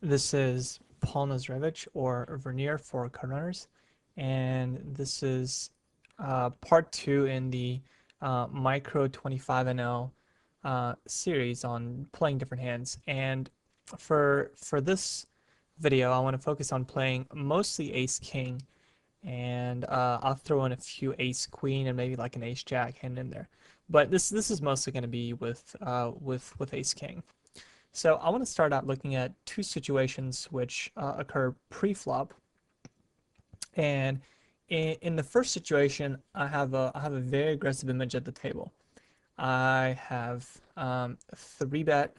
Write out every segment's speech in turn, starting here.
This is Paul Nazarevich or Verneer for card runners, and this is part two in the Micro 25NL series on playing different hands. And for this video, I want to focus on playing mostly Ace King, and I'll throw in a few Ace Queen and maybe like an Ace Jack hand in there. But this is mostly going to be with Ace King. So I want to start out looking at two situations which occur pre-flop. And in the first situation, I have a very aggressive image at the table. I have 3-bet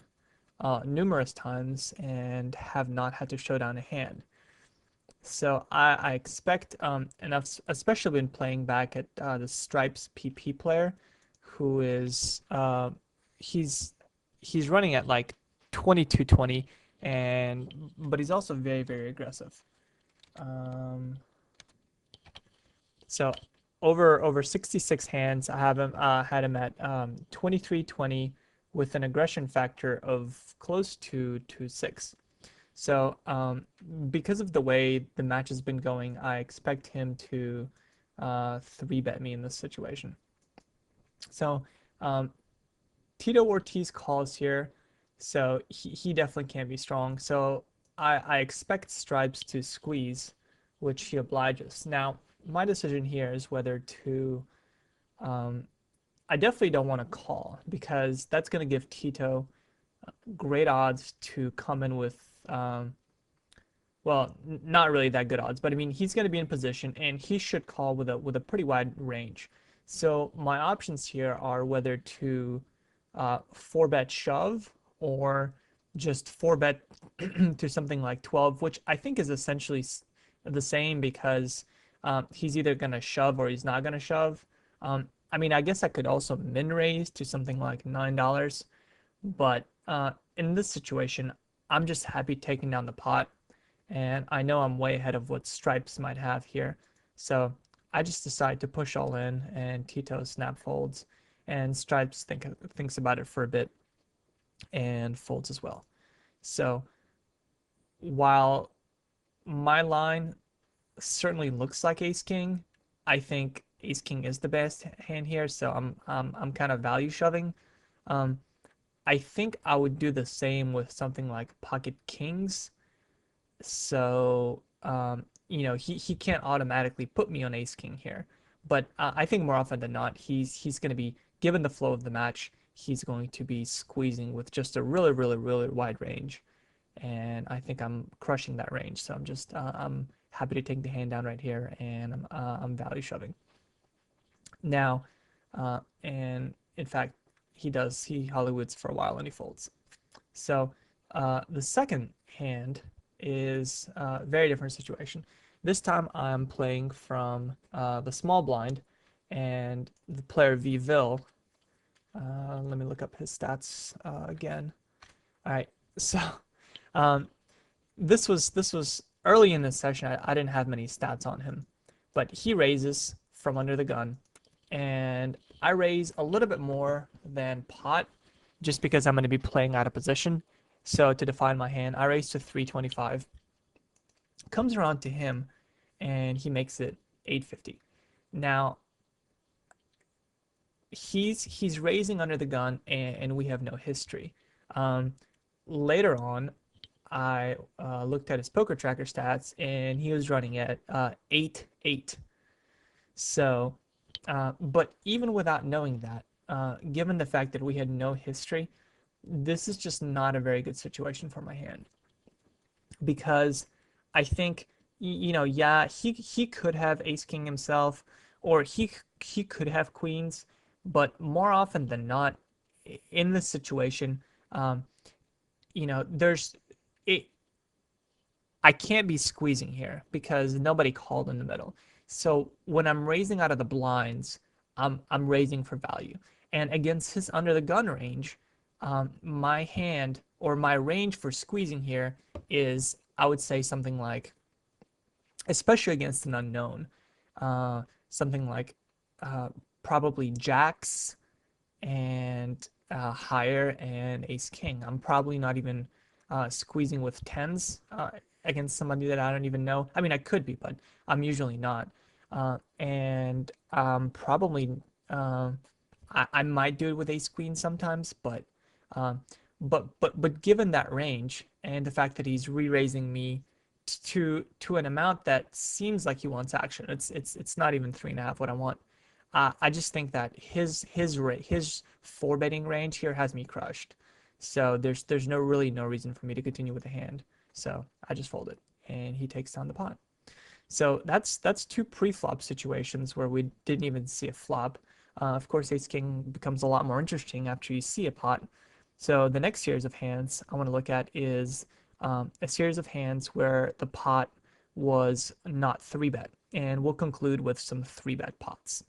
numerous times and have not had to show down a hand. So I expect, and I've especially been playing back at the Stripes PP player, who is he's he's running at like 22-20, and but he's also very aggressive. Um, so over 66 hands, I have him had him at 23-20 with an aggression factor of close to 6. So because of the way the match has been going, I expect him to 3-bet me in this situation. So um, Tito Ortiz calls here, so he definitely can't be strong. So I expect Stripes to squeeze, which he obliges. Now, my decision here is whether to. Um, I definitely don't want to call because that's going to give Tito great odds to come in with. Well, not really that good odds, but I mean he's going to be in position and he should call with a pretty wide range. So my options here are whether to 4-bet shove or just 4-bet to something like 12, which I think is essentially the same because he's either going to shove or he's not going to shove. I mean, I guess I could also min raise to something like $9, but in this situation, I'm just happy taking down the pot, and I know I'm way ahead of what Stripes might have here. So I just decide to push all in, and Tito snap folds, and Stripes thinks about it for a bit and folds as well. So while my line certainly looks like Ace King, I think Ace King is the best hand here. So I'm kind of value shoving. Um, I think I would do the same with something like Pocket Kings. So he can't automatically put me on Ace King here, but I think more often than not he's going to be, given the flow of the match, he's going to be squeezing with just a really wide range, and I think I'm crushing that range. So I'm happy to take the hand down right here, and I'm value shoving now, and in fact he Hollywoods for a while and he folds. So the second hand is a very different situation. This time I'm playing from the small blind, and the player Vville. Let me look up his stats again. All right, so um, this was early in the session. I didn't have many stats on him, but he raises from under the gun, and I raise a little bit more than pot, just because I'm going to be playing out of position. So to define my hand, I raise to 325. Comes around to him, and he makes it 850. Now he's raising under the gun, and we have no history. Um, Later on, I looked at his poker tracker stats, and he was running at 8-8. So, but even without knowing that, given the fact that we had no history, this is just not a very good situation for my hand, because I think yeah, he could have Ace King himself, or he could have queens, but more often than not, in this situation, um, there's it. I can't be squeezing here because nobody called in the middle. So when I'm raising out of the blinds, I'm raising for value. And against his under the gun range, my hand or my range for squeezing here is, I would say, something like, especially against an unknown, uh, something like uh, probably jacks and higher and ace king. I'm probably not even squeezing with tens against somebody that I don't even know. I mean, I could be, but I'm usually not. And probably I might do it with ace queen sometimes, um, but given that range and the fact that he's re-raising me to an amount that seems like he wants action, it's not even 3.5 what I want. I just think that his four betting range here has me crushed. So there's no reason for me to continue with the hand. So I just fold it, and he takes down the pot. So that's two pre-flop situations where we didn't even see a flop. Of course, Ace King becomes a lot more interesting after you see a pot. So the next series of hands I want to look at is a series of hands where the pot was not 3-bet, and we'll conclude with some 3-bet pots.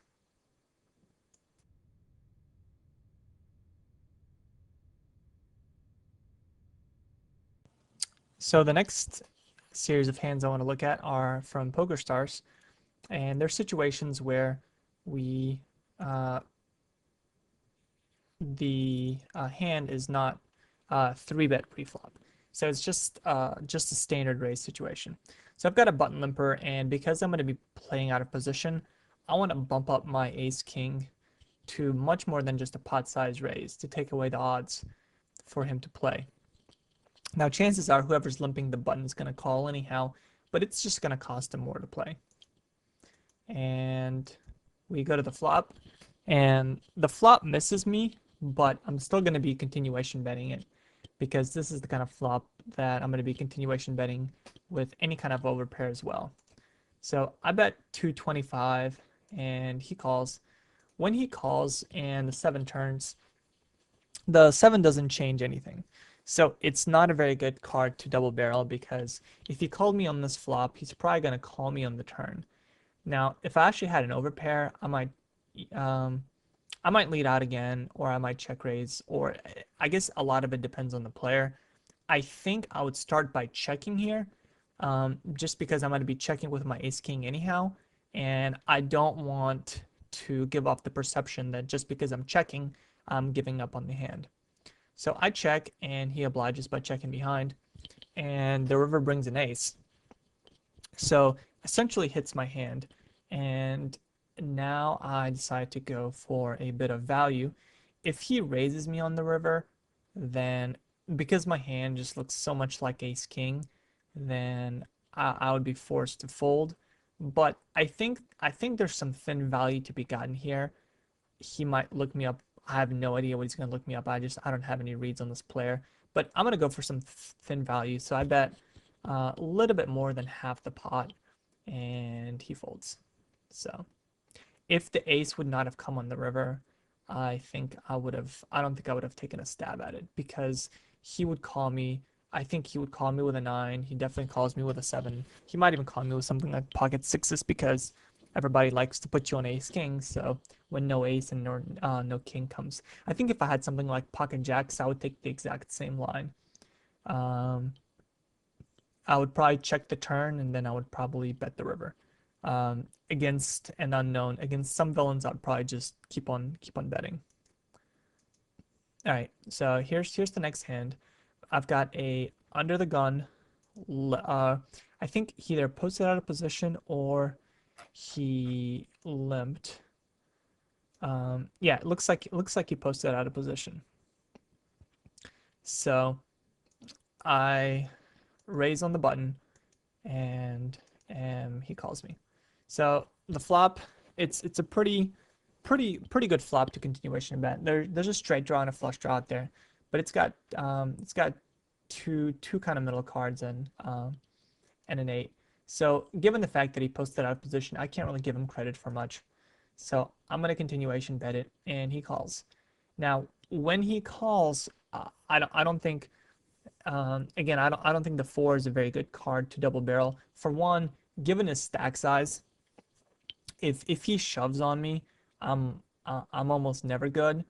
So the next series of hands I want to look at are from PokerStars, and they're situations where we the hand is not 3-bet preflop. So it's just a standard raise situation. So I've got a button limper, and because I'm going to be playing out of position, I want to bump up my ace king to much more than just a pot size raise to take away the odds for him to play. Now chances are whoever's limping the button is going to call anyhow, but it's just going to cost him more to play. And we go to the flop, and the flop misses me, but I'm still going to be continuation betting it because this is the kind of flop that I'm going to be continuation betting with any kind of overpair as well. So I bet 225, and he calls. When he calls and the 7 turns, the 7 doesn't change anything. So it's not a very good card to double barrel because if he called me on this flop, he's probably going to call me on the turn. Now, if I actually had an overpair, um, I might lead out again, or I might check raise, or I guess a lot of it depends on the player. I think I would start by checking here, just because I'm going to be checking with my ace king anyhow, and I don't want to give off the perception that just because I'm checking, I'm giving up on the hand. So I check, and he obliges by checking behind, and the river brings an ace. So essentially hits my hand, and now I decide to go for a bit of value. If he raises me on the river, then because my hand just looks so much like ace king, then I would be forced to fold. But I think there's some thin value to be gotten here. He might look me up. I have no idea what he's going to look me up. I don't have any reads on this player, but I'm going to go for some thin value. So I bet a little bit more than half the pot, and he folds. So if the ace would not have come on the river, I don't think I would have taken a stab at it because he would call me. I think he would call me with a 9. He definitely calls me with a 7. He might even call me with something like pocket sixes because everybody likes to put you on ace king. So when no ace and no king comes, I think if I had something like pocket jacks, I would take the exact same line. Um, I would probably check the turn, and then I would probably bet the river. Against an unknown, against some villains, I'd probably just keep on betting. All right, so here's the next hand. I've got a under the gun. I think he either posted out of position or he limped. Yeah, it looks like he posted out of position. So I raise on the button, and he calls me. So the flop, it's a pretty good flop to continuation bet. There's a straight draw and a flush draw out there, but it's got two kind of middle cards and an 8. So given the fact that he posted out of position, I can't really give him credit for much. So I'm gonna continuation bet it, and he calls. Now when he calls, I don't think again, I don't think the 4 is a very good card to double barrel. For one, given his stack size, if he shoves on me, I'm almost never good.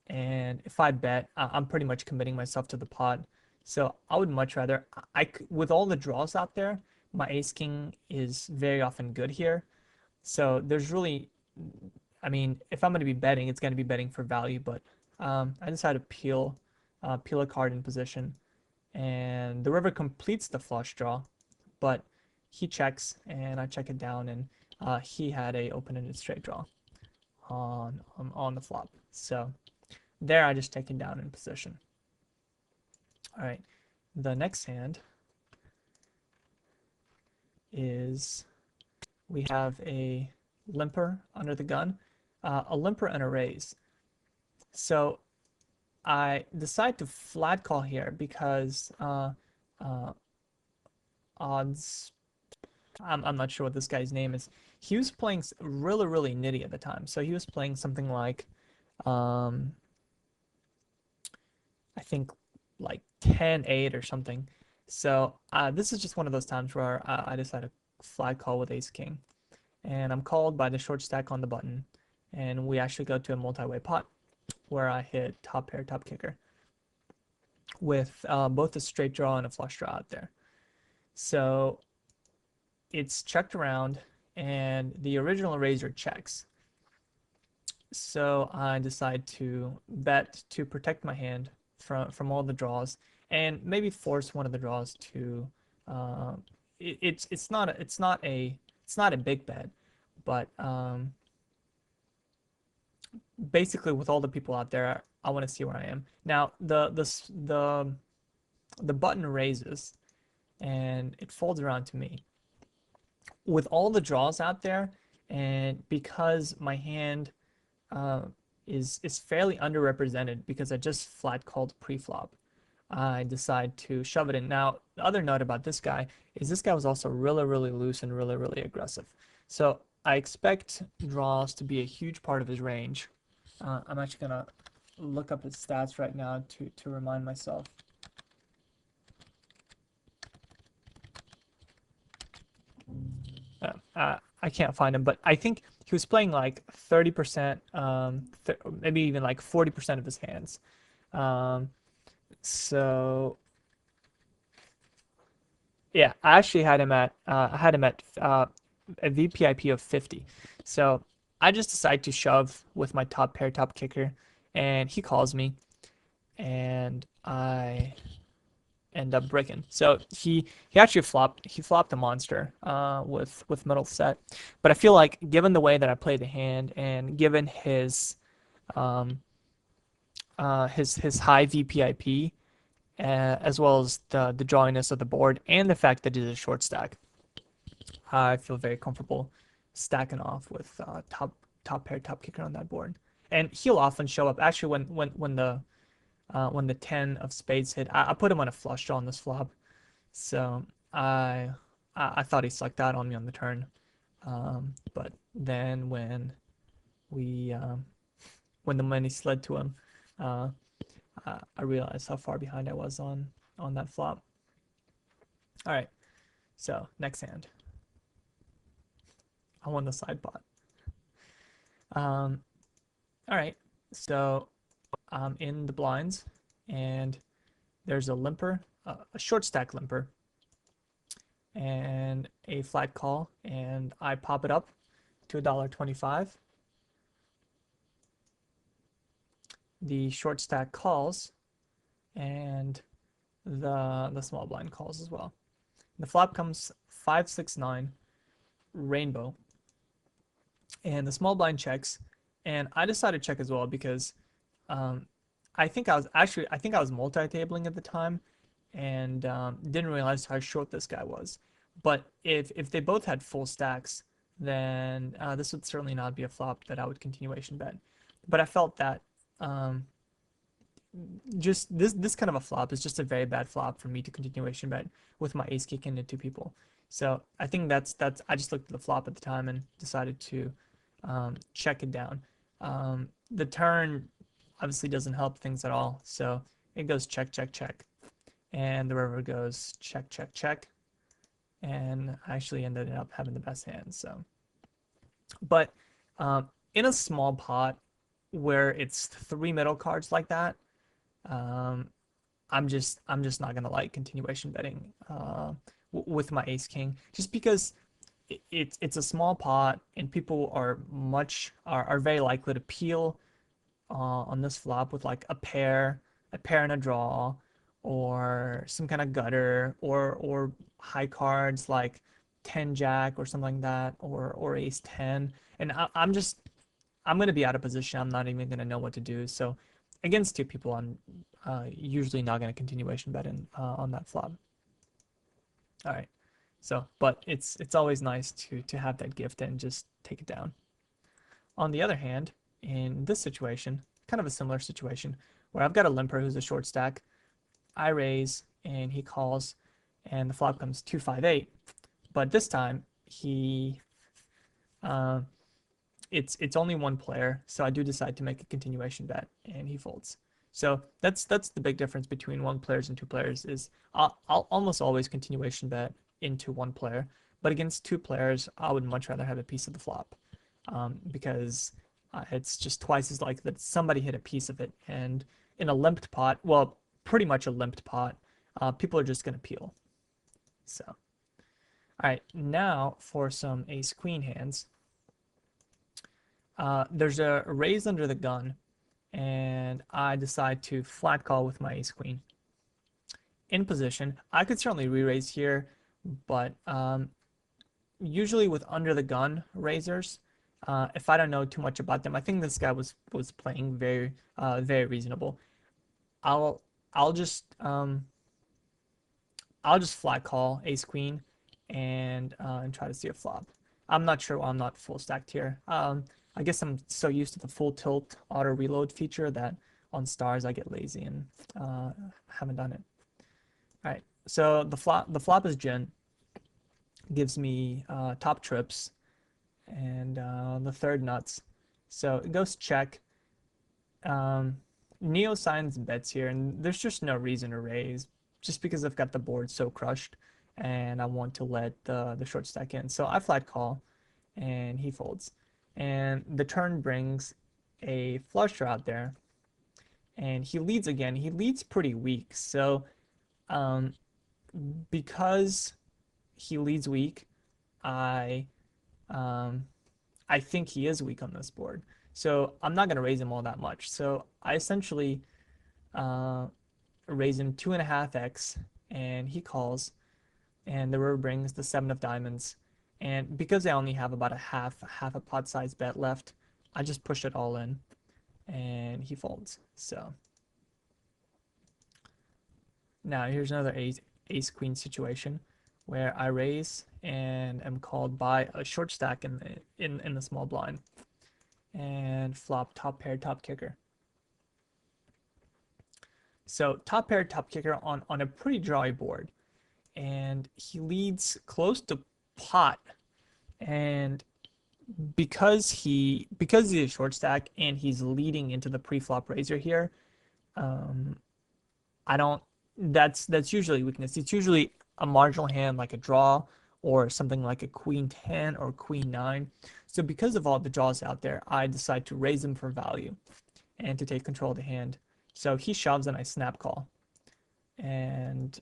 And if I bet, I'm pretty much committing myself to the pot. So I would much rather, with all the draws out there, my ace king is very often good here. So there's really, I mean, if I'm going to be betting, it's going to be betting for value. But I decided to peel a card in position, and the river completes the flush draw, but he checks and I check it down, and he had a open-ended straight draw on the flop. So there I just take it down in position. All right, the next hand is we have a limper under the gun, a limper and a raise. So I decide to flat call here because odds. I'm not sure what this guy's name is. He was playing really, really nitty at the time. So he was playing something like, I think like 10-8 or something. So this is just one of those times where I decide to flat call with ace king. And I'm called by the short stack on the button. And we actually go to a multi-way pot where I hit top pair, top kicker with both a straight draw and a flush draw out there. So it's checked around and the original raiser checks. So I decide to bet to protect my hand from all the draws and maybe force one of the draws to it's not a big bet, but basically with all the people out there, I want to see where I am. Now the button raises and it folds around to me. With all the draws out there, and because my hand is fairly underrepresented because I just flat called pre-flop, I decide to shove it in. Now, the other note about this guy is this guy was also really, really loose and really, really aggressive. So I expect draws to be a huge part of his range. I'm actually gonna look up his stats right now to remind myself. I can't find him, but I think he was playing like 30%, maybe even like 40% of his hands. So yeah, I actually had him at a VPIP of 50. So I just decide to shove with my top pair, top kicker, and he calls me, and I end up breaking. So he actually flopped a monster with middle set, but I feel like given the way that I played the hand and given his high VPIP as well as the drawiness of the board and the fact that it is a short stack, I feel very comfortable stacking off with top pair top kicker on that board. And he'll often show up actually when the 10 of spades hit. I put him on a flush draw on this flop, so I thought he sucked out on me on the turn, but then when the money slid to him, I realized how far behind I was on that flop. All right, so next hand, I won the side pot. All right, so I'm in the blinds, and there's a limper, a short stack limper, and a flat call, and I pop it up to $1.25. The short stack calls, and the small blind calls as well. The flop comes 5-6-9 rainbow, and the small blind checks, and I decided to check as well because I think I was multi-tabling at the time, and didn't realize how short this guy was. But if they both had full stacks, then this would certainly not be a flop that I would continuation bet. But I felt that just this kind of a flop is just a very bad flop for me to continuation bet with my ace kick into two people. So I think that's I just looked at the flop at the time and decided to check it down. The turn obviously doesn't help things at all, so it goes check, check, check, and the river goes check, check, check, and I actually ended up having the best hand. So, but in a small pot where it's three middle cards like that, I'm just not gonna like continuation betting with my ace king, just because it's a small pot and people are very likely to peel on this flop with like a pair and a draw, or some kind of gutter or high cards like 10 jack or something like that or ace 10, and I'm gonna be out of position. I'm not even gonna know what to do. So against two people, I'm usually not gonna continuation bet in on that flop. All right. So, but it's always nice to have that gift and just take it down. On the other hand, in this situation, kind of a similar situation where I've got a limper who's a short stack. I raise and he calls, and the flop comes 2-5-8. But this time he uh, it's only one player, so I do decide to make a continuation bet, and he folds. So that's the big difference between one players and two players is I'll almost always continuation bet into one player, but against two players, I would much rather have a piece of the flop, because it's just twice as likely that somebody hit a piece of it, and in a limped pot, well, pretty much a limped pot, people are just gonna peel. So, all right, now for some ace queen hands. There's a raise under the gun, and I decide to flat call with my ace queen. In position, I could certainly re-raise here, but usually with under the gun raisers, if I don't know too much about them, I think this guy was playing very reasonable. I'll I'll just um, I'll just flat call ace queen and try to see a flop. I'm not sure why I'm not full stacked here. I guess I'm so used to the full tilt auto reload feature that on stars I get lazy and haven't done it. All right, so the flop is gin, gives me top trips and the third nuts. So it goes check. Um, Neo signs bets here, and there's just no reason to raise, just because I've got the board so crushed, and I want to let the short stack in. So I flat call, and he folds, and the turn brings a flush draw out there, and he leads again. He leads pretty weak, so um, because he leads weak, I um, I think he is weak on this board. So I'm not going to raise him all that much. So I essentially uh, raise him 2.5x, and he calls, and the river brings the 7 of diamonds. And because I only have about a half a pot size bet left, I just push it all in, and he folds. So now here's another ace queen situation where I raise and am called by a short stack in the small blind, and flop top pair top kicker. So top pair top kicker on a pretty drawy board, and he leads close to pot, and because he's a short stack and he's leading into the pre-flop raiser here, um, I don't. That's usually weakness. It's usually a marginal hand like a draw or something like a queen 10 or queen 9. So because of all the draws out there, I decide to raise him for value and to take control of the hand. So he shoves and I snap call, and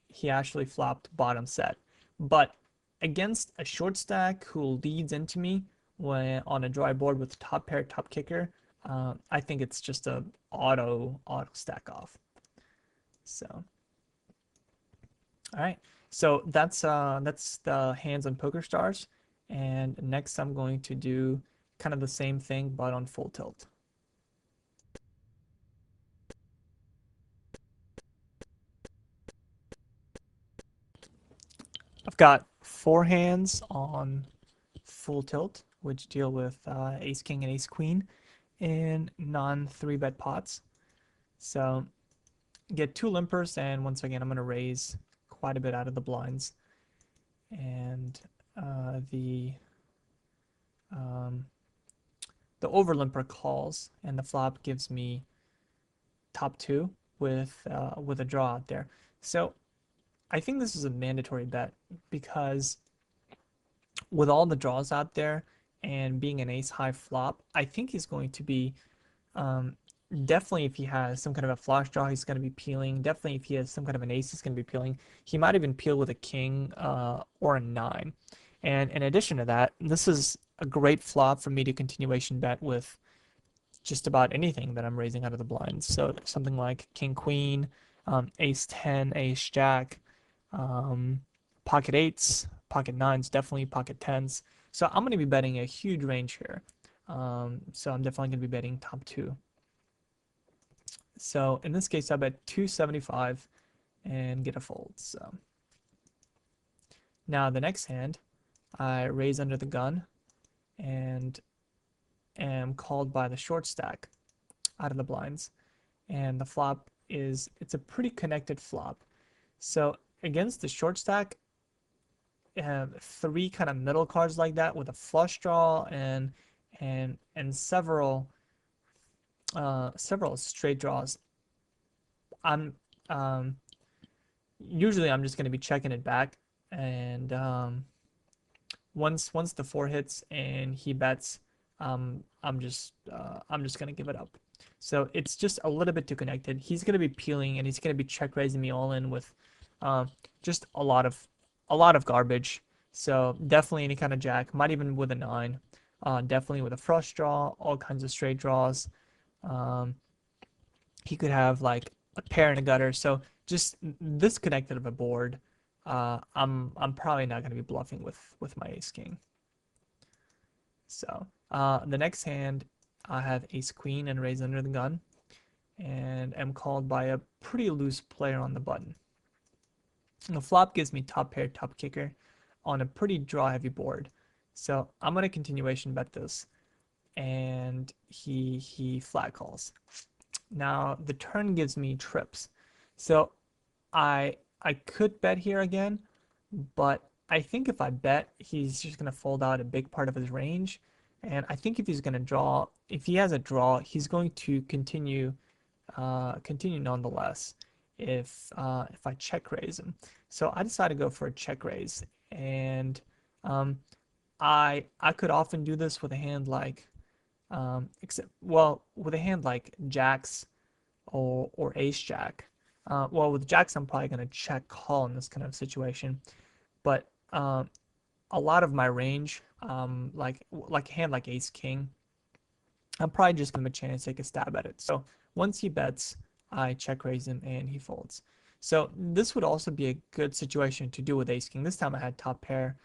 he actually flopped bottom set. But against a short stack who leads into me when on a dry board with top pair top kicker, I think it's just a auto stack off. So, all right. So that's the hands on Poker Stars, and next I'm going to do kind of the same thing but on full tilt. I've got 4 hands on full tilt, which deal with ace king and ace queen in non 3-bet pots. So get 2 limpers, and once again I'm going to raise quite a bit out of the blinds, and um, the over limper calls, and the flop gives me top 2 with a draw out there. So I think this is a mandatory bet, because with all the draws out there and being an ace high flop, I think he's going to be um, definitely, if he has some kind of a flush draw, he's going to be peeling. Definitely, if he has some kind of an ace, he's going to be peeling. He might even peel with a king or a 9. And in addition to that, this is a great flop for me to continuation bet with just about anything that I'm raising out of the blinds. So something like king queen, ace 10, ace jack, um, pocket eights, pocket nines, definitely pocket tens. So I'm going to be betting a huge range here. So I'm definitely going to be betting top two. So in this case, I bet 275 and get a fold. So now the next hand, I raise under the gun and am called by the short stack out of the blinds. And the flop it's a pretty connected flop. So against the short stack, three kind of middle cards like that with a flush draw and several straight draws. I'm um, Usually I'm just going to be checking it back, and once the four hits and he bets, I'm just gonna give it up. So it's just a little bit too connected. He's gonna be peeling and he's gonna be check raising me all in with uh, just a lot of garbage. So definitely any kind of jack, might even with a nine, definitely with a flush draw, all kinds of straight draws. Um, he could have like a pair and a gutter. So just this connected of a board, I'm probably not gonna be bluffing with my ace king. So the next hand, I have ace queen and raise under the gun, and am called by a pretty loose player on the button. And the flop gives me top pair, top kicker on a pretty draw heavy board. So I'm gonna continuation bet this, and he flat calls. Now the turn gives me trips, so I could bet here again, but I think if I bet, he's just gonna fold out a big part of his range, and I think if he's gonna draw, if he has a draw, he's going to continue nonetheless. If I check raise him, so I decided to go for a check raise, and um, I could often do this with a hand like except well with a hand like jacks or ace jack. Well, with jacks, I'm probably going to check call in this kind of situation. But a lot of my range, like a hand like ace king, I'm probably just going to chance take a stab at it. So once he bets, I check raise him and he folds. So this would also be a good situation to do with ace king. This time I had top pair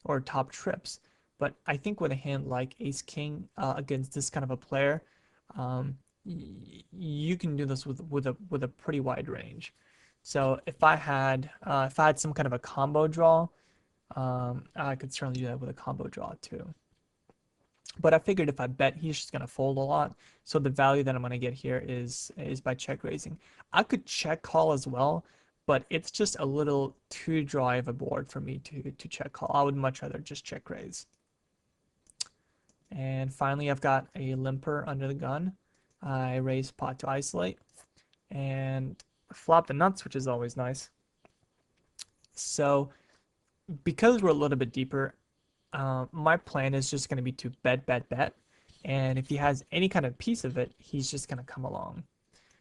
or top trips. But I think with a hand like ace king against this kind of a player, um, you can do this with a pretty wide range. So if I had some kind of a combo draw, I could certainly do that with a combo draw too. But I figured if I bet, he's just gonna fold a lot. So the value that I'm gonna get here is by check raising. I could check call as well, but it's just a little too dry of a board for me to check call. I would much rather just check raise. And finally, I've got a limper under the gun. I raise pot to isolate and flop the nuts, which is always nice. So because we're a little bit deeper, my plan is just going to be to bet, bet, bet. And if he has any kind of piece of it, he's just going to come along.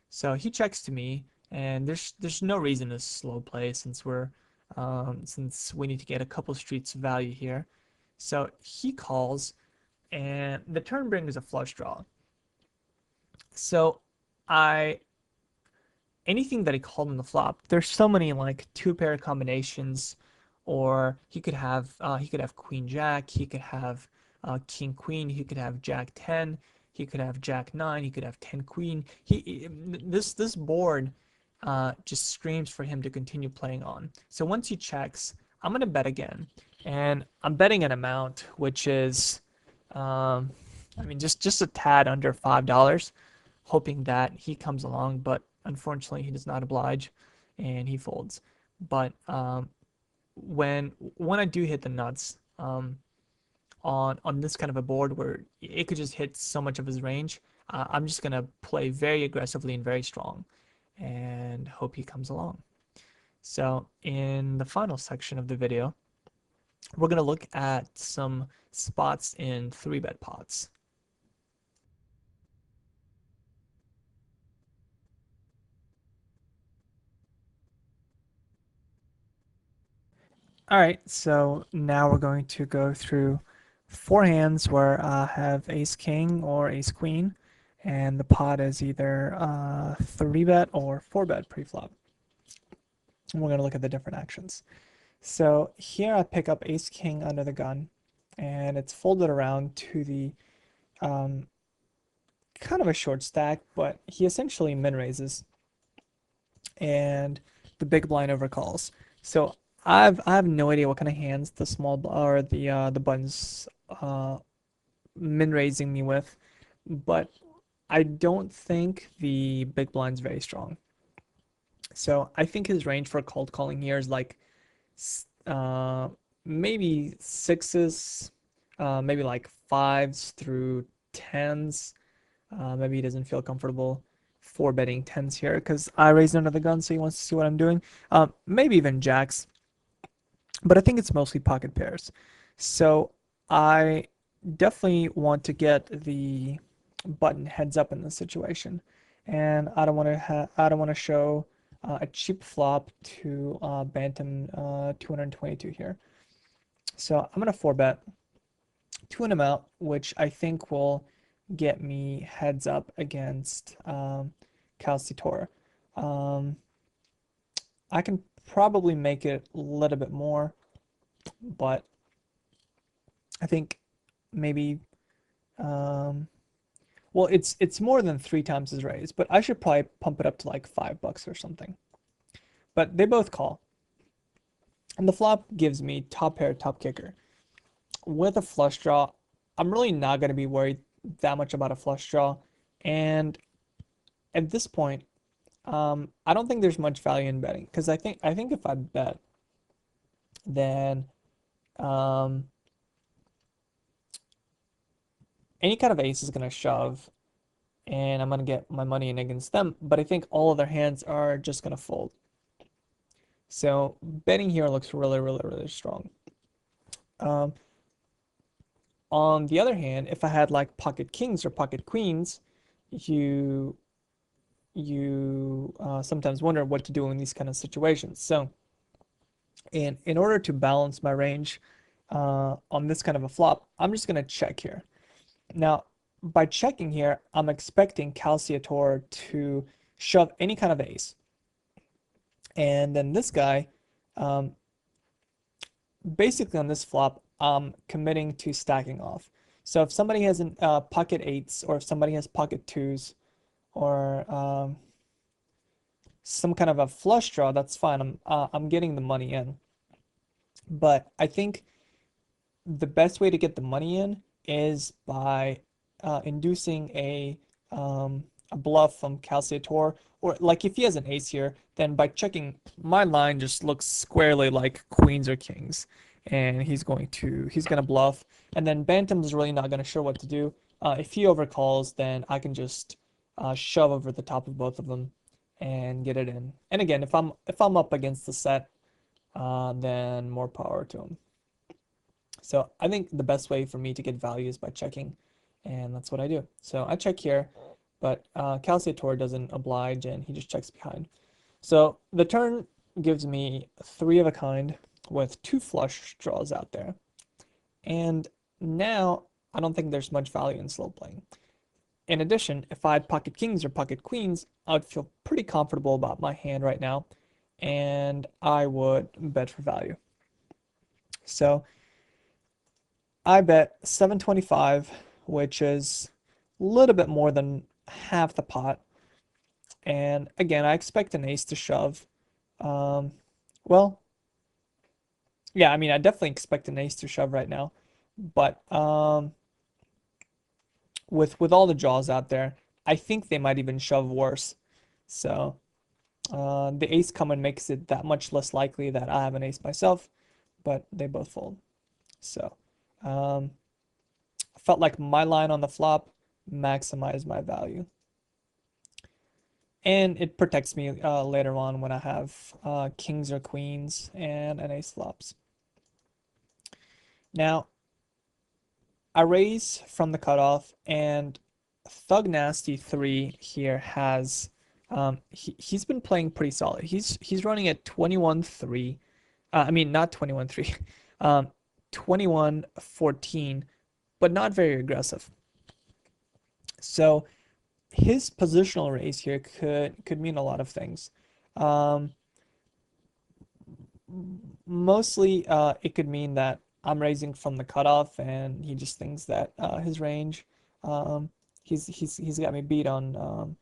So he checks to me, and there's no reason to slow play since we need to get a couple streets of value here. So he calls, and the turn brings a flush draw. So I anything that he called on the flop, there's so many like two pair combinations, or he could have queen jack, he could have king queen, he could have jack 10, he could have jack 9, he could have 10 queen. This board just screams for him to continue playing on. So once he checks, I'm gonna bet again, and I'm betting an amount which is I mean just a tad under $5, hoping that he comes along, but unfortunately he does not oblige and he folds. But when I do hit the nuts on this kind of a board where it could just hit so much of his range, I'm just gonna play very aggressively and very strong and hope he comes along. So in the final section of the video, we're gonna look at some spots in 3-bet pots. All right, so now we're going to go through four hands where I have ace king or ace queen, and the pot is either 3-bet or 4-bet pre-flop. And we're going to look at the different actions. So here I pick up ace king under the gun, and it's folded around to the um, kind of a short stack, but he essentially min raises, and the big blind overcalls. So I have no idea what kind of hands the or the buttons min raising me with, but I don't think the big blind's very strong. So I think his range for cold calling here is like uh, maybe sixes, maybe like fives through tens. Maybe he doesn't feel comfortable for betting tens here because I raised under the gun, so he wants to see what I'm doing. Maybe even jacks, but I think it's mostly pocket pairs. So I definitely want to get the button heads up in this situation, and I don't want to I don't want to show a cheap flop to Bantam 222 here. So I'm gonna 4-bet, tune him out, which I think will get me heads up against Calcitor. Um, I can probably make it a little bit more, but I think maybe um, well, it's more than 3 times his raise, but I should probably pump it up to like $5 or something. But they both call, and the flop gives me top pair, top kicker. With a flush draw, I'm really not going to be worried that much about a flush draw, and at this point, I don't think there's much value in betting because I think if I bet, then um, any kind of ace is going to shove, and I'm going to get my money in against them. But I think all of their hands are just going to fold. So betting here looks really, really, really strong. Um, on the other hand, if I had like pocket kings or pocket queens, you sometimes wonder what to do in these kind of situations. So in order to balance my range on this kind of a flop, I'm just gonna check here. Now, by checking here, I'm expecting Calciator to shove any kind of ace. And then this guy, um, basically on this flop, I'm committing to stacking off. So if somebody has an pocket eights, or if somebody has pocket twos, or some kind of a flush draw, that's fine. I'm getting the money in. But I think the best way to get the money in is by inducing a bluff from Calciator, or like if he has an ace here, then by checking, my line just looks squarely like queens or kings, and he's gonna bluff, and then Bantam's really not gonna sure what to do. If he overcalls, then I can just shove over the top of both of them and get it in. And again, if I'm up against the set, then more power to him. So I think the best way for me to get value is by checking, and that's what I do. So I check here, but Calciator doesn't oblige, and he just checks behind. So the turn gives me 3 of a kind with 2 flush draws out there. And now I don't think there's much value in slow playing. In addition, if I had pocket kings or pocket queens, I would feel pretty comfortable about my hand right now, and I would bet for value. So I bet 725, which is a little bit more than half the pot. And again, I expect an ace to shove. Um, well, yeah, I mean, I definitely expect an ace to shove right now. But with all the draws out there, I think they might even shove worse. So the ace coming makes it that much less likely that I have an ace myself, but they both fold. So I felt like my line on the flop maximized my value. And it protects me later on when I have kings or queens and an ace flops. Now, I raise from the cutoff, and Thug Nasty 3 here has he's been playing pretty solid. He's running at 21-3. I mean, not 21-3. 21-14 but not very aggressive. So his positional raise here could mean a lot of things. Um, Mostly, it could mean that I'm raising from the cutoff, and he just thinks that his range, um, he's got me beat on,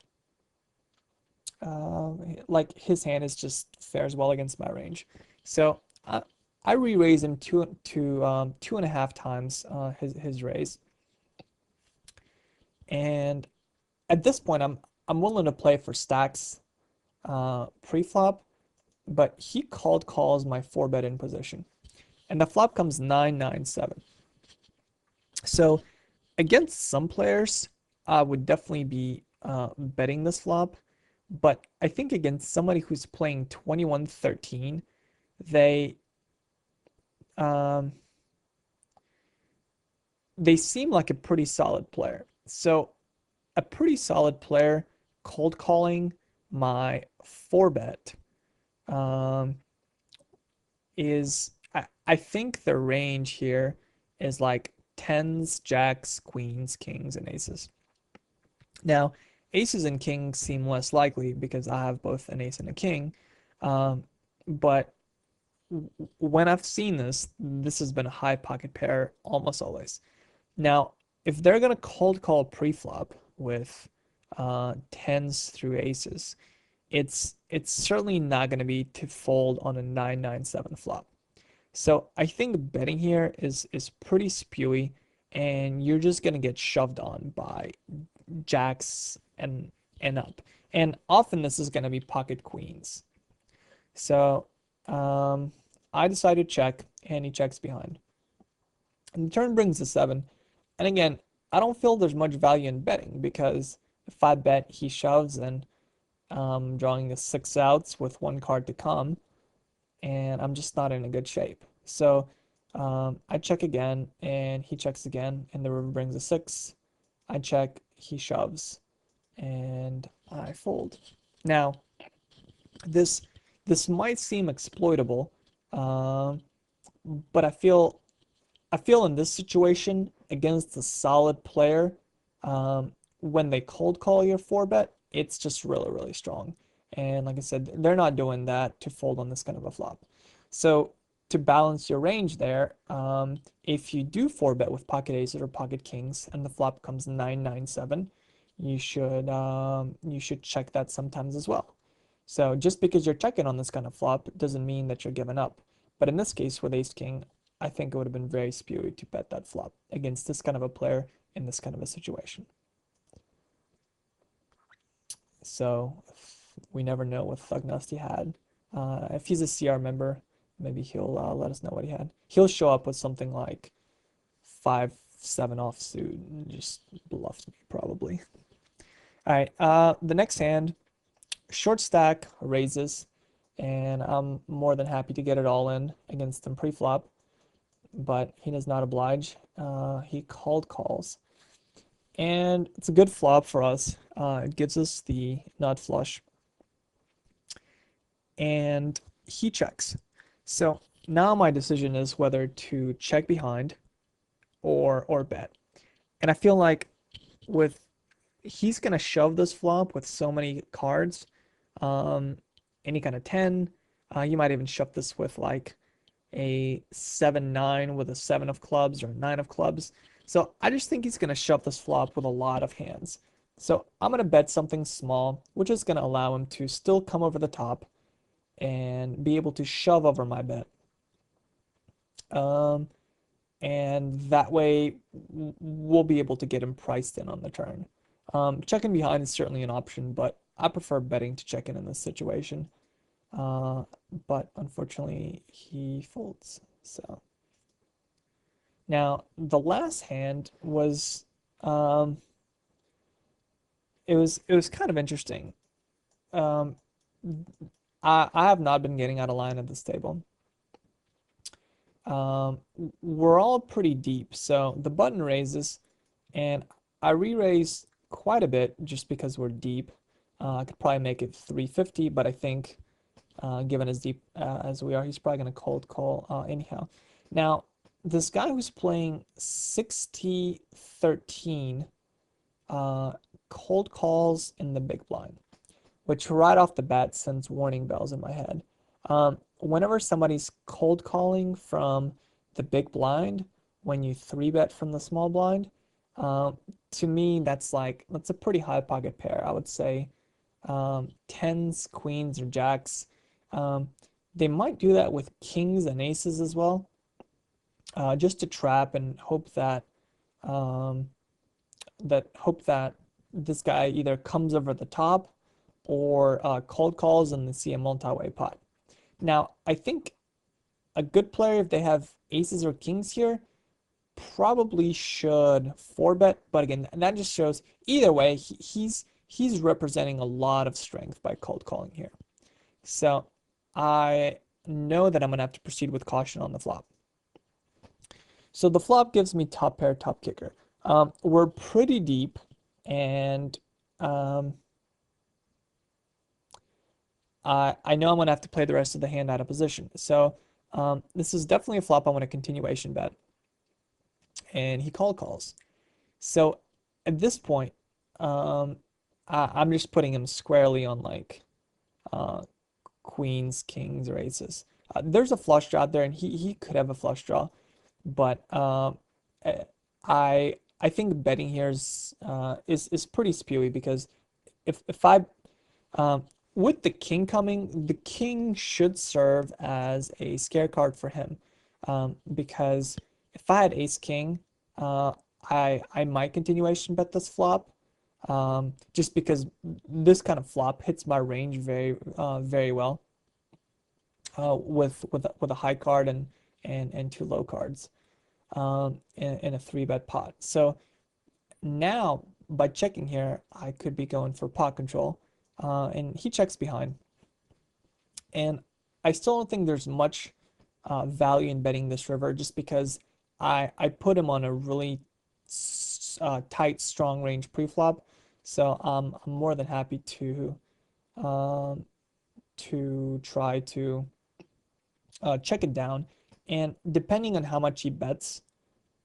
like his hand is just fares well against my range. So I re-raise him two and a half times his raise, and at this point I'm willing to play for stacks pre-flop, but he called calls my 4-bet in position. And the flop comes 9-9-7. So against some players, I would definitely be betting this flop. But I think against somebody who's playing 21-13, they um, they seem like a pretty solid player. So a pretty solid player cold calling my 4-bet um, is I think the range here is like tens, jacks, queens, kings, and aces. Now, aces and kings seem less likely because I have both an ace and a king. Um, but when I've seen this, this has been a high pocket pair almost always. Now, if they're gonna cold call pre-flop with tens through aces, it's certainly not gonna be to fold on a 9-9-7 flop. So I think betting here is pretty spewy, and you're just gonna get shoved on by jacks and up. And often this is gonna be pocket queens. So I decide to check, and he checks behind. And the turn brings the 7. And again, I don't feel there's much value in betting because if I bet he shoves, and drawing the 6 outs with one card to come, and I'm just not in a good shape. So I check again, and he checks again, and the river brings a 6. I check, he shoves, and I fold. Now, this this might seem exploitable, um, but I feel in this situation against a solid player, um, when they cold call your 4-bet, it's just really, really strong. And like I said, they're not doing that to fold on this kind of a flop. So to balance your range there, if you do 4-bet with pocket aces or pocket kings and the flop comes 9-9-7, you should check that sometimes as well. So just because you're checking on this kind of flop doesn't mean that you're giving up. But in this case with ace king, I think it would have been very spewy to bet that flop against this kind of a player in this kind of a situation. So we never know what Thug Nasty had. If he's a CR member, maybe he'll let us know what he had. He'll show up with something like 5-7 offsuit and just bluffs me probably. All right, the next hand, short stack raises, and I'm more than happy to get it all in against him pre-flop, but he does not oblige. He called calls, and it's a good flop for us. It gives us the nut flush, and he checks. So now my decision is whether to check behind or bet. And I feel like with he's gonna shove this flop with so many cards, um, any kind of 10. You might even shove this with like a 7-9 with a 7 of clubs or a 9 of clubs. So I just think he's gonna shove this flop with a lot of hands. So I'm gonna bet something small, which is gonna allow him to still come over the top and be able to shove over my bet. Um, and that way we'll be able to get him priced in on the turn. Checking behind is certainly an option, but I prefer betting to check in this situation. Uh, but unfortunately, he folds. So now the last hand was um, it was kind of interesting. Um, I have not been getting out of line at this table. Um, we're all pretty deep, so the button raises, and I re-raise quite a bit just because we're deep. I could probably make it 350, but I think given as deep as we are, he's probably going to cold call anyhow. Now, this guy who's playing 60-13 cold calls in the big blind, which right off the bat sends warning bells in my head. Whenever somebody's cold calling from the big blind, when you three bet from the small blind, to me that's a pretty high pocket pair. I would say tens, queens, or jacks. Um, they might do that with kings and aces as well, just to trap and um, hope that this guy either comes over the top or cold calls and they see a multi-way pot. Now, I think a good player, if they have aces or kings here, probably should four bet. But again, that just shows either way, he's representing a lot of strength by cold calling here. So I know that I'm gonna have to proceed with caution on the flop. So the flop gives me top pair, top kicker. We're pretty deep, and um, I know I'm gonna have to play the rest of the hand out of position. So this is definitely a flop I want a continuation bet, and he calls. So at this point, um, I'm just putting him squarely on like uh, queens, kings, or aces. There's a flush draw out there, and he could have a flush draw, but eh, I think betting here is pretty spewy because if I um, with the king coming, the king should serve as a scare card for him, because if I had ace king, uh, I might continuation bet this flop, just because this kind of flop hits my range very well, with a high card and two low cards, in a three bet pot. So now by checking here, I could be going for pot control, and he checks behind. And I still don't think there's much value in betting this river just because I put him on a really tight, strong range preflop. So I'm more than happy um, to try to check it down. And depending on how much he bets,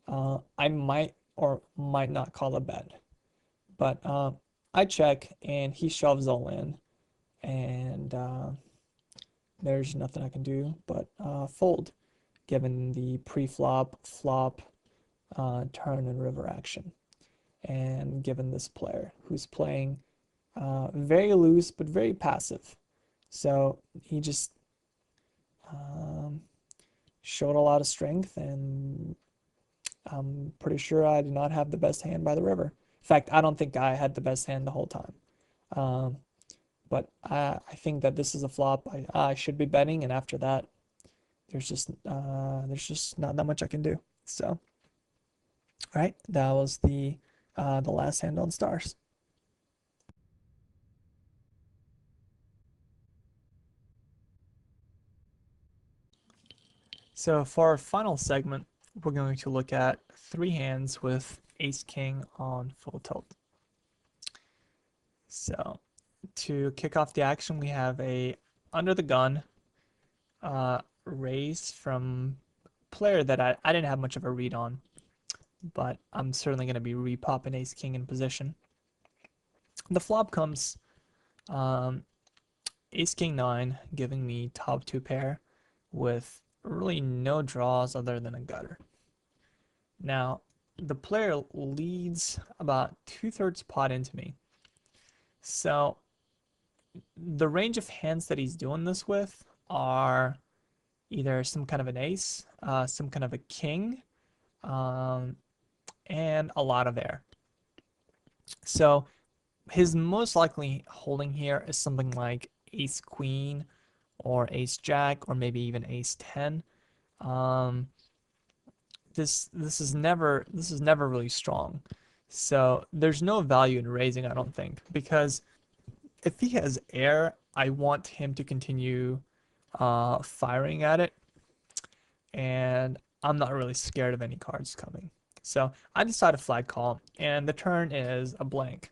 I might or might not call a bet. But I check and he shoves all in, and there's nothing I can do but fold, given the pre-flop, flop, turn, and river action. And given this player who's playing very loose but very passive. So he just um, showed a lot of strength, and I'm pretty sure I did not have the best hand by the river. In fact, I don't think I had the best hand the whole time. Um, but I think that this is a flop I should be betting, and after that, there's just not that much I can do. So, all right, that was the last hand on stars. So for our final segment, we're going to look at three hands with ace king on full tilt. So to kick off the action, we have a under the gun raise from player that I didn't have much of a read on, but I'm certainly going to be repopping ace king in position. The flop comes um, ace king 9, giving me top two pair with really no draws other than a gutter. Now, the player leads about 2/3 pot into me. So the range of hands that he's doing this with are either some kind of an ace, some kind of a king, um, and a lot of air. So his most likely holding here is something like ace queen or ace jack or maybe even ace 10. Um, this is never really strong. So there's no value in raising, I don't think, because if he has air, I want him to continue firing at it, and I'm not really scared of any cards coming. So I decide to flag call, and the turn is a blank.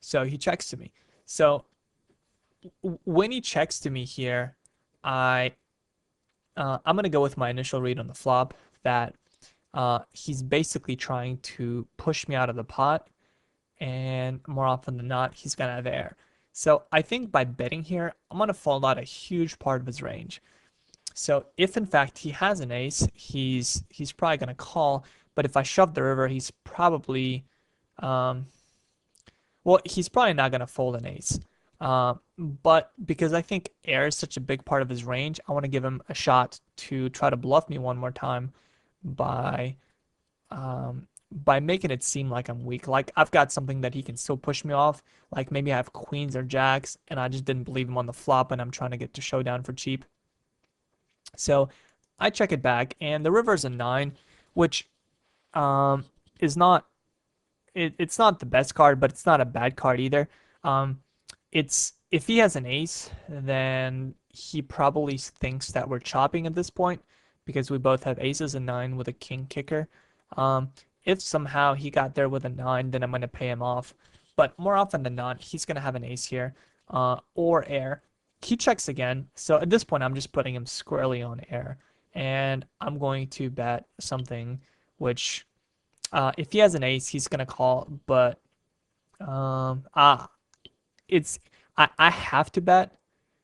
So he checks to me. So when he checks to me here, I I'm gonna go with my initial read on the flop that he's basically trying to push me out of the pot, and more often than not, he's gonna have air. So I think by betting here, I'm gonna fold out a huge part of his range. So if in fact he has an ace, he's probably gonna call. But if I shove the river, he's probably um, well, he's probably not gonna fold an ace. But because I think air is such a big part of his range, I want to give him a shot to try to bluff me one more time by by making it seem like I'm weak. Like I've got something that he can still push me off. Like maybe I have queens or jacks, and I just didn't believe him on the flop, and I'm trying to get to showdown for cheap. So I check it back, and the river's a nine, which um, is not it's not the best card, but it's not a bad card either. Um, it's if he has an ace, then he probably thinks that we're chopping at this point because we both have aces and nine with a king kicker. Um, if somehow he got there with a nine, then I'm gonna pay him off. But more often than not, he's gonna have an ace here, or air. He checks again, so at this point, I'm just putting him squarely on air, and I'm going to bet something which if he has an ace, he's gonna call, but um, ah, it's I have to bet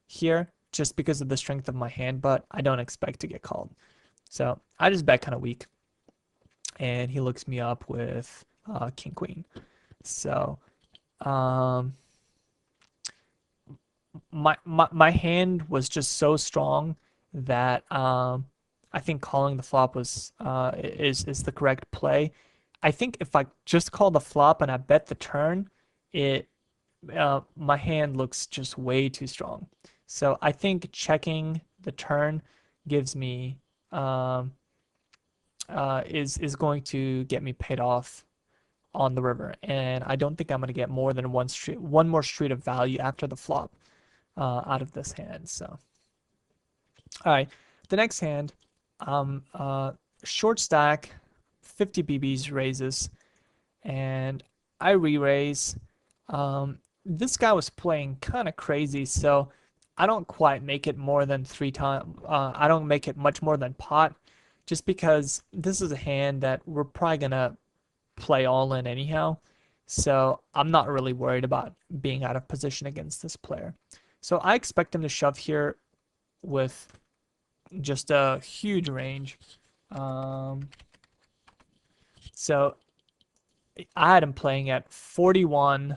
here just because of the strength of my hand, but I don't expect to get called. So I just bet kind of weak, and he looks me up with king queen. So um, my hand was just so strong that I think calling the flop was is the correct play. I think if I just call the flop and I bet the turn, it my hand looks just way too strong. So I think checking the turn gives me um, is going to get me paid off on the river, and I don't think I'm going to get more than one more street of value after the flop out of this hand. So all right, the next hand, short stack, 50 BBs raises, and I re-raise. This guy was playing kind of crazy, so I don't quite make it more than three times. I don't make it much more than pot, just because this is a hand that we're probably gonna play all in anyhow. So I'm not really worried about being out of position against this player. So I expect him to shove here with just a huge range. Um, so I had him playing at 41,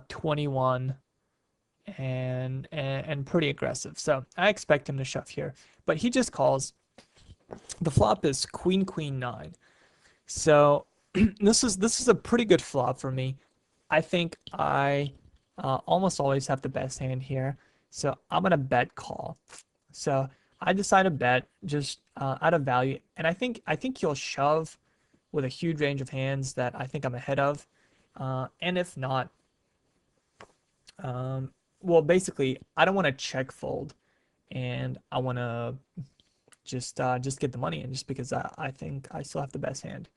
21, and pretty aggressive. So I expect him to shove here, but he just calls. The flop is queen queen nine. So this is a pretty good flop for me. I think I almost always have the best hand here. So I'm gonna bet call. So I decide to bet just out of value, and I think he'll shove with a huge range of hands that I think I'm ahead of. And if not, um, well, basically, I don't want to check fold, and I want to just get the money in just because I think I still have the best hand.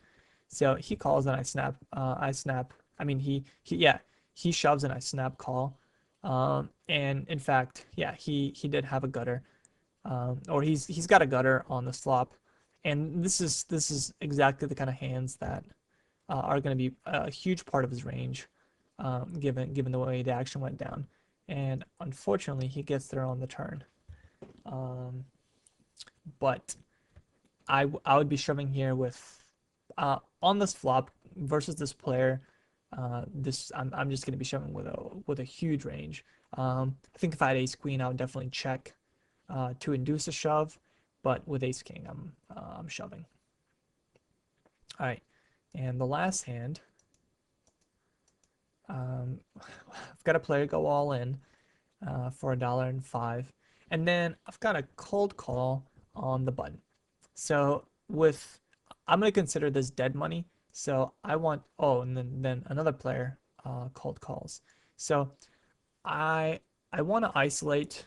So he calls and I snap. I snap. I mean, yeah, he shoves and I snap call. And in fact, yeah, he did have a gutter, or he's got a gutter on the flop, and this is exactly the kind of hands that are going to be a huge part of his range, given the way the action went down. And unfortunately, he gets there on the turn. Um, but I would be shoving here with on this flop versus this player. This I'm just going to be shoving with a huge range. I think if I had ace queen, I would definitely check to induce a shove, but with ace king, I'm shoving. All right, and the last hand, I've got a player go all in for $1.05, and then I've got a cold call on the button. So with I'm gonna consider this dead money. So I want and then another player cold calls. So I I want to isolate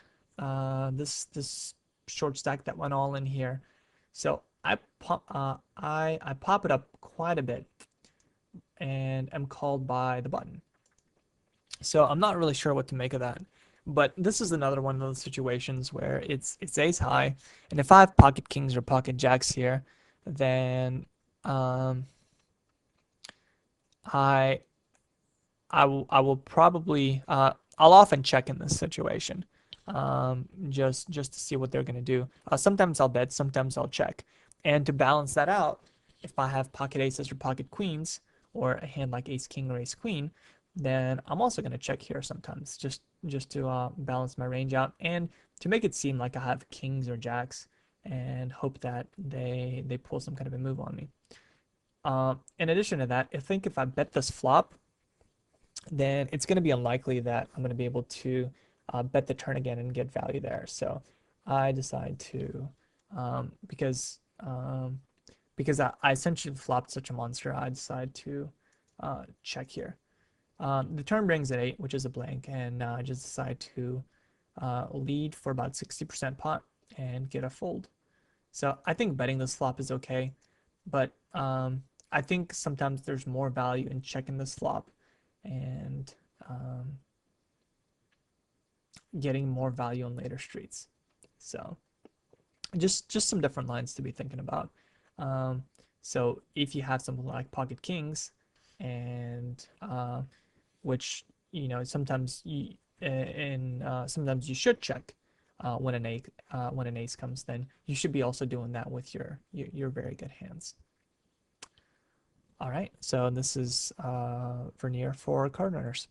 this short stack that went all in here. So I pop it up quite a bit and am called by the button. So I'm not really sure what to make of that. But this is another one of those situations where it's ace high, and if I have pocket kings or pocket jacks here, then um, I I will probably I'll often check in this situation, just to see what they're gonna do. Sometimes I'll bet, sometimes I'll check, and to balance that out, if I have pocket aces or pocket queens, or a hand like ace king or ace queen, then I'm also gonna check here sometimes, just to balance my range out and to make it seem like I have kings or jacks, and hope that they pull some kind of a move on me. In addition to that, I think if I bet this flop, then it's going to be unlikely that I'm going to be able to bet the turn again and get value there. So I decide to, because I essentially flopped such a monster, I decide to check here. The turn brings an 8, which is a blank, and now I just decide to lead for about 60% pot and get a fold. So I think betting this flop is okay, but I think sometimes there's more value in checking this flop and um, getting more value on later streets. So just some different lines to be thinking about. Um, so if you have something like pocket kings, and which sometimes sometimes you should check when an ace comes, then you should be also doing that with your very good hands. All right, so this is Verneer for card runners.